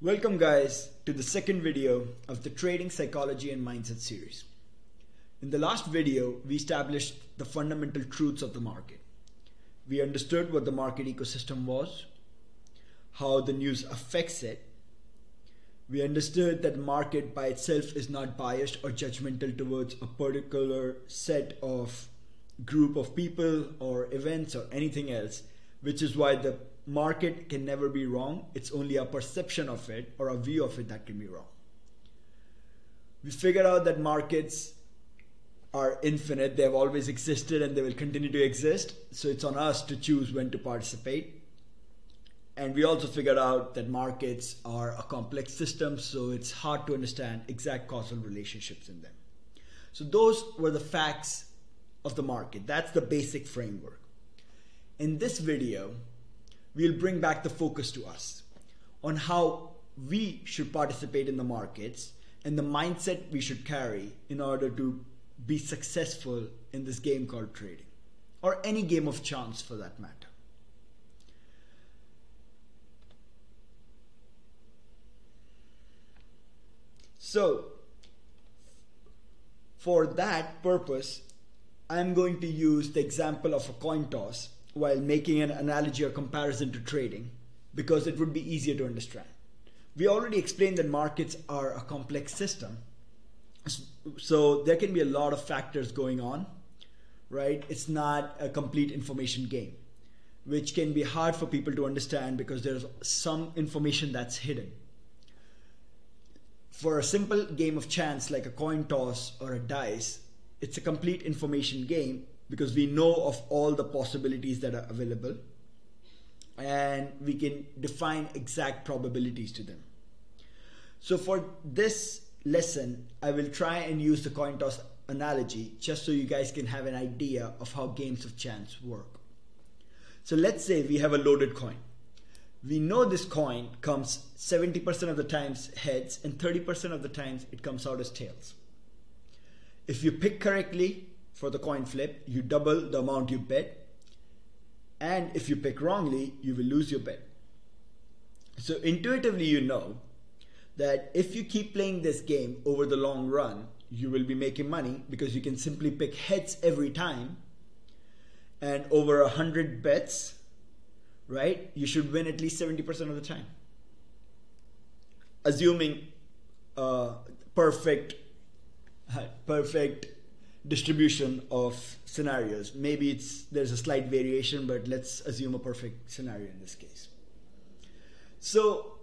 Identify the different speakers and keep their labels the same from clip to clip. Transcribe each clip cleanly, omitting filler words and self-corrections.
Speaker 1: Welcome guys to the second video of the Trading Psychology and Mindset series. In the last video, we established the fundamental truths of the market. We understood what the market ecosystem was, how the news affects it. We understood that the market by itself is not biased or judgmental towards a particular set of group of people or events or anything else, which is why the market can never be wrong. It's only a perception of it or a view of it that can be wrong. We figured out that markets are infinite. They have always existed and they will continue to exist. So it's on us to choose when to participate. And we also figured out that markets are a complex system, so it's hard to understand exact causal relationships in them. So those were the facts of the market. That's the basic framework. In this video, we'll bring back the focus to us on how we should participate in the markets and the mindset we should carry in order to be successful in this game called trading, or any game of chance for that matter. So, for that purpose, I'm going to use the example of a coin toss while making an analogy or comparison to trading, because it would be easier to understand. We already explained that markets are a complex system, so there can be a lot of factors going on, right? It's not a complete information game, which can be hard for people to understand because there's some information that's hidden. For a simple game of chance like a coin toss or a dice, it's a complete information game because we know of all the possibilities that are available and we can define exact probabilities to them. So for this lesson, I will try and use the coin toss analogy just so you guys can have an idea of how games of chance work. So let's say we have a loaded coin. We know this coin comes 70% of the times heads and 30% of the times it comes out as tails. If you pick correctly for the coin flip, you double the amount you bet, and if you pick wrongly, you will lose your bet. So intuitively you know that if you keep playing this game over the long run, you will be making money because you can simply pick heads every time, and over 100 bets, right, you should win at least 70% of the time. Assuming perfect distribution of scenarios. Maybe there's a slight variation, but let's assume a perfect scenario in this case. So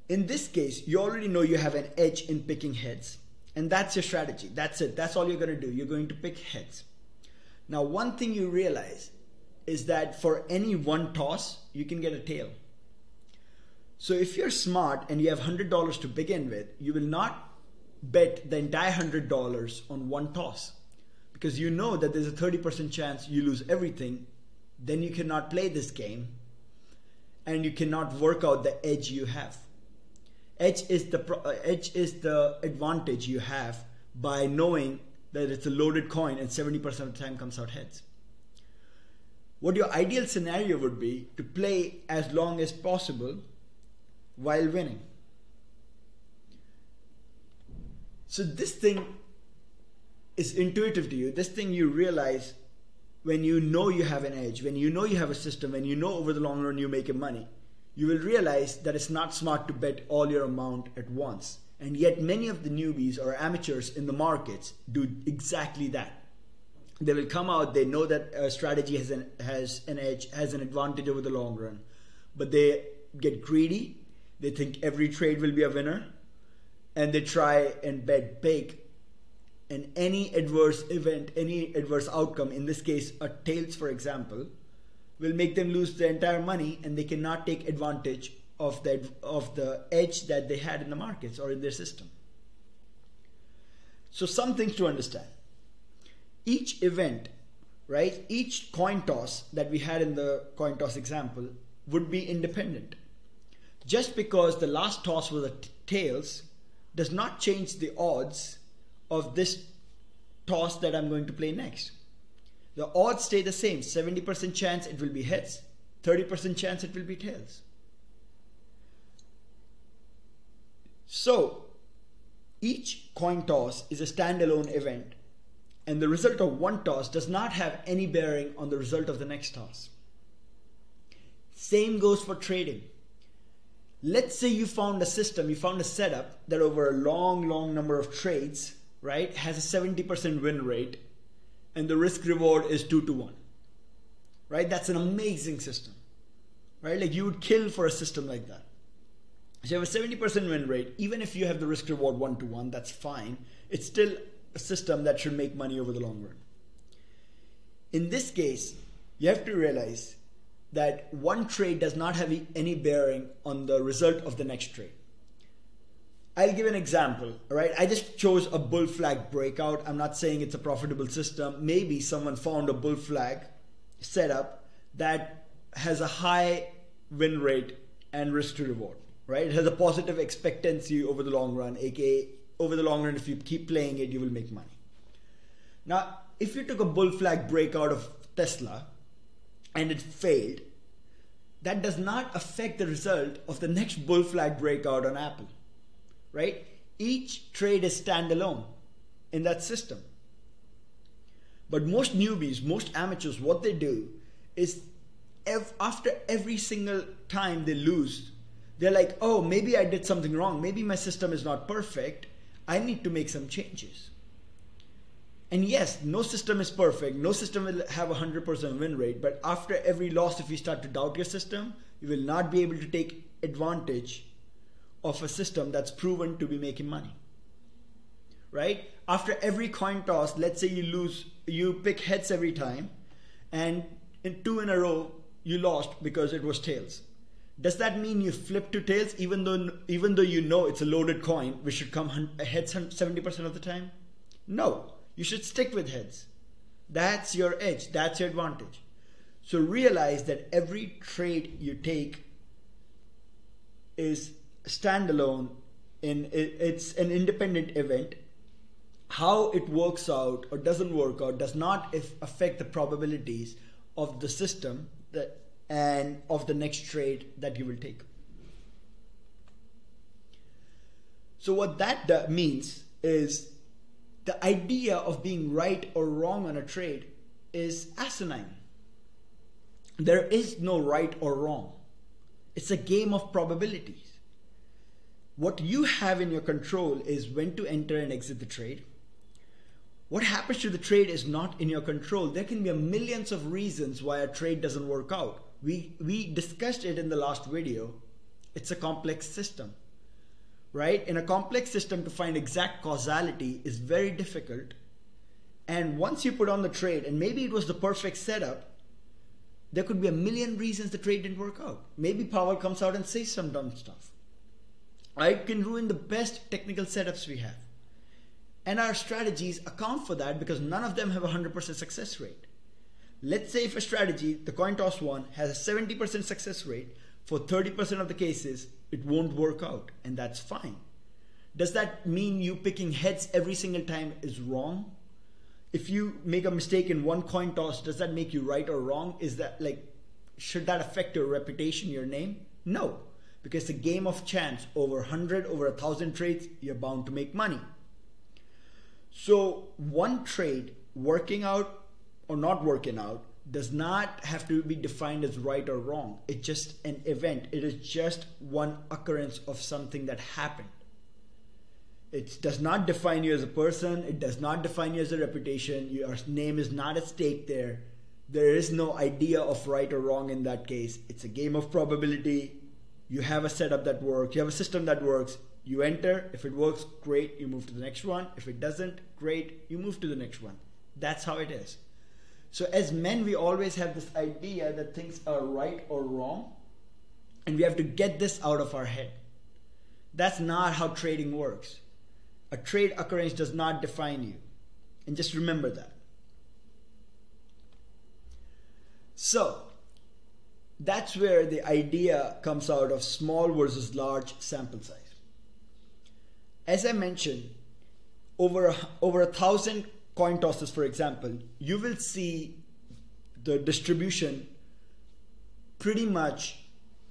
Speaker 1: in this case, you already know you have an edge in picking heads, and that's your strategy. That's it. That's all you're going to do. You're going to pick heads. Now, one thing you realize is that for any one toss, you can get a tail. So if you're smart and you have $100 to begin with, you will not bet the entire $100 on one toss, because you know that there's a 30% chance you lose everything. Then you cannot play this game and you cannot work out the edge you have. Edge is the advantage you have by knowing that it's a loaded coin and 70% of the time comes out heads. What your ideal scenario would be to play as long as possible while winning. So this thing is intuitive to you. This thing you realize when you know you have an edge, when you know you have a system, when you know over the long run you're making money, you will realize that it's not smart to bet all your amount at once. And yet many of the newbies or amateurs in the markets do exactly that. They will come out, they know that a strategy has an edge, has an advantage over the long run, but they get greedy. They think every trade will be a winner, and they try and bet big. And any adverse event, any adverse outcome, in this case a tails for example, will make them lose their entire money, and they cannot take advantage of the edge that they had in the markets or in their system. So some things to understand. Each event, right, each coin toss that we had in the coin toss example would be independent. Just because the last toss was a tails does not change the odds of this toss that I'm going to play next. The odds stay the same. 70% chance it will be heads, 30% chance it will be tails. So each coin toss is a standalone event, and the result of one toss does not have any bearing on the result of the next toss. Same goes for trading. Let's say you found a system, you found a setup that over a long number of trades, right, has a 70% win rate, and the risk reward is 2-to-1, right? That's an amazing system, right? Like you would kill for a system like that. So you have a 70% win rate. Even if you have the risk reward 1-to-1, that's fine. It's still a system that should make money over the long run. In this case, you have to realize that one trade does not have any bearing on the result of the next trade. I'll give an example, all right? I just chose a bull flag breakout. I'm not saying it's a profitable system. Maybe someone found a bull flag setup that has a high win rate and risk to reward, right? It has a positive expectancy over the long run, aka over the long run, if you keep playing it, you will make money. Now, if you took a bull flag breakout of Tesla and it failed, that does not affect the result of the next bull flag breakout on Apple, right? Each trade is standalone in that system. But most newbies, most amateurs, what they do is after every single time they lose, they're like, oh, maybe I did something wrong. Maybe my system is not perfect. I need to make some changes. And yes, no system is perfect. No system will have a 100% win rate. But after every loss, if you start to doubt your system, you will not be able to take advantage of a system that's proven to be making money, right? After every coin toss, let's say you lose, you pick heads every time, and in 2 in a row, you lost because it was tails. Does that mean you flip to tails even though you know it's a loaded coin, which should come heads 70% of the time? No. You should stick with heads. That's your edge. That's your advantage. So realize that every trade you take is standalone. It's an independent event. How it works out or doesn't work out does not affect the probabilities of the system and of the next trade that you will take. So what that means is the idea of being right or wrong on a trade is asinine. There is no right or wrong. It's a game of probabilities. What you have in your control is when to enter and exit the trade. What happens to the trade is not in your control. There can be millions of reasons why a trade doesn't work out. We discussed it in the last video. It's a complex system. Right? In a complex system, to find exact causality is very difficult. And once you put on the trade, and maybe it was the perfect setup, there could be a million reasons the trade didn't work out. Maybe Powell comes out and says some dumb stuff. It can ruin the best technical setups we have. And our strategies account for that because none of them have a 100% success rate. Let's say if a strategy, the coin toss one, has a 70% success rate, for 30% of the cases, it won't work out, and that's fine. Does that mean you picking heads every single time is wrong? If you make a mistake in one coin toss, does that make you right or wrong? Is that should that affect your reputation, your name? No, because it's a game of chance. Over 100, over 1,000 trades, you're bound to make money. So one trade working out or not working out does not have to be defined as right or wrong. It's just an event. It is just one occurrence of something that happened. It does not define you as a person. It does not define you as a reputation. Your name is not at stake there. There is no idea of right or wrong in that case. It's a game of probability. You have a setup that works. You have a system that works. You enter. If it works, great. You move to the next one. If it doesn't, great. You move to the next one. That's how it is. So as men, we always have this idea that things are right or wrong, and we have to get this out of our head. That's not how trading works. A trade occurrence does not define you. And just remember that. So that's where the idea comes out of small versus large sample size. As I mentioned, over 1,000 coin tosses, for example, you will see the distribution pretty much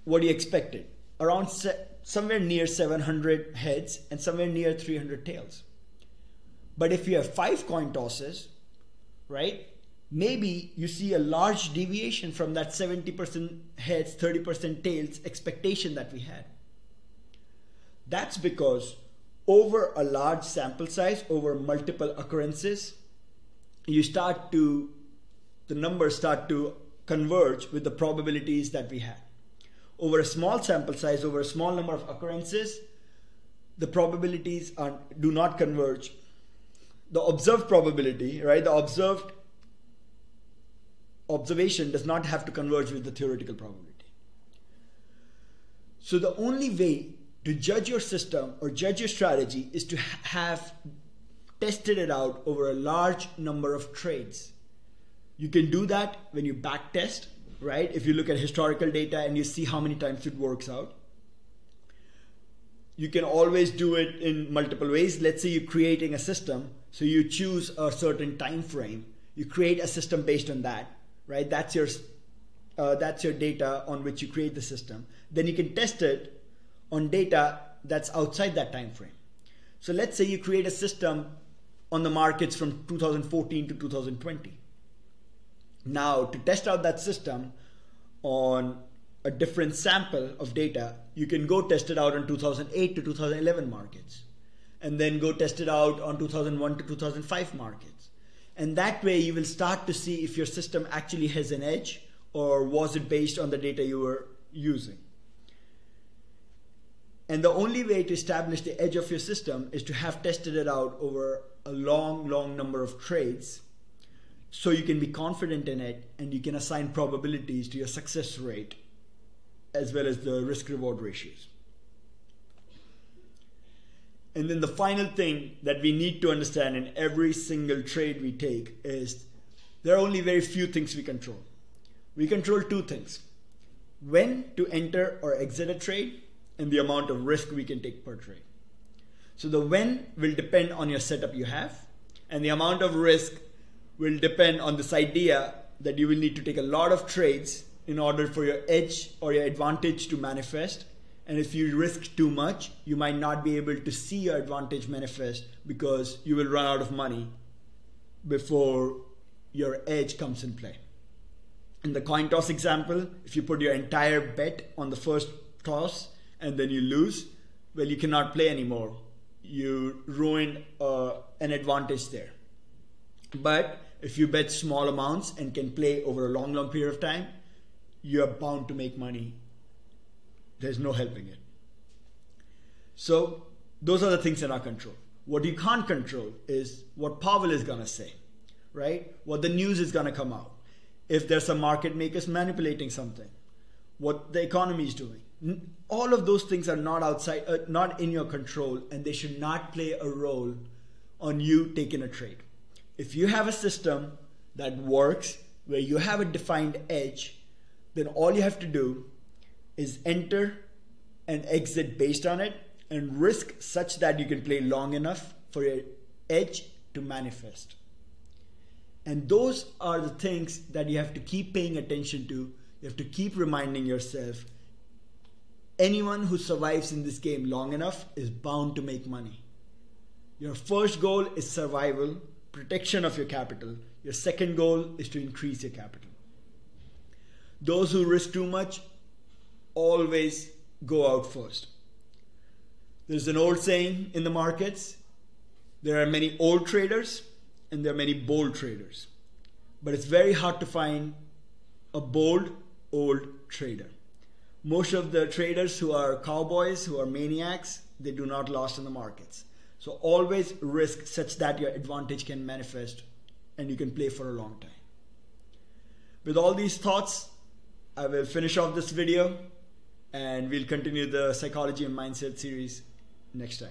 Speaker 1: what you expected. around somewhere near 700 heads and somewhere near 300 tails. But if you have 5 coin tosses, right, maybe you see a large deviation from that 70% heads, 30% tails expectation that we had. That's because over a large sample size, over multiple occurrences, the numbers start to converge with the probabilities that we had. Over a small sample size, over a small number of occurrences, the probabilities do not converge. The observed probability, right, the observation does not have to converge with the theoretical probability. So the only way to judge your system or judge your strategy is to have tested it out over a large number of trades. You can do that when you back test, right? If you look at historical data and you see how many times it works out. You can always do it in multiple ways. Let's say you're creating a system, so you choose a certain time frame. You create a system based on that, right? That's your data on which you create the system. Then you can test it on data that's outside that time frame. So let's say you create a system on the markets from 2014 to 2020. Now, to test out that system on a different sample of data, you can go test it out on 2008 to 2011 markets, and then go test it out on 2001 to 2005 markets. And that way you will start to see if your system actually has an edge, or was it based on the data you were using. And the only way to establish the edge of your system is to have tested it out over a long number of trades, so you can be confident in it and you can assign probabilities to your success rate as well as the risk-reward ratios. And then the final thing that we need to understand in every single trade we take is there are only very few things we control. We control 2 things: when to enter or exit a trade and the amount of risk we can take per trade. So the when will depend on your setup you have, and the amount of risk will depend on this idea that you will need to take a lot of trades in order for your edge or your advantage to manifest. And if you risk too much, you might not be able to see your advantage manifest because you will run out of money before your edge comes in play. In the coin toss example, if you put your entire bet on the first toss and then you lose, well, you cannot play anymore. You ruin an advantage there. But if you bet small amounts and can play over a long period of time, you are bound to make money. There's no helping it. So those are the things in our control. What you can't control is what Powell is going to say, right? What the news is going to come out. If there's some market makers manipulating something, what the economy is doing. All of those things are not in your control, and they should not play a role on you taking a trade. If you have a system that works, where you have a defined edge, then all you have to do is enter and exit based on it and risk such that you can play long enough for your edge to manifest. And those are the things that you have to keep paying attention to. You have to keep reminding yourself, anyone who survives in this game long enough is bound to make money. Your first goal is survival, protection of your capital. Your second goal is to increase your capital. Those who risk too much always go out first. There's an old saying in the markets, there are many old traders and there are many bold traders. But it's very hard to find a bold, old trader. Most of the traders who are cowboys, who are maniacs, they do not last in the markets. So always risk such that your advantage can manifest and you can play for a long time. With all these thoughts, I will finish off this video and we'll continue the psychology and mindset series next time.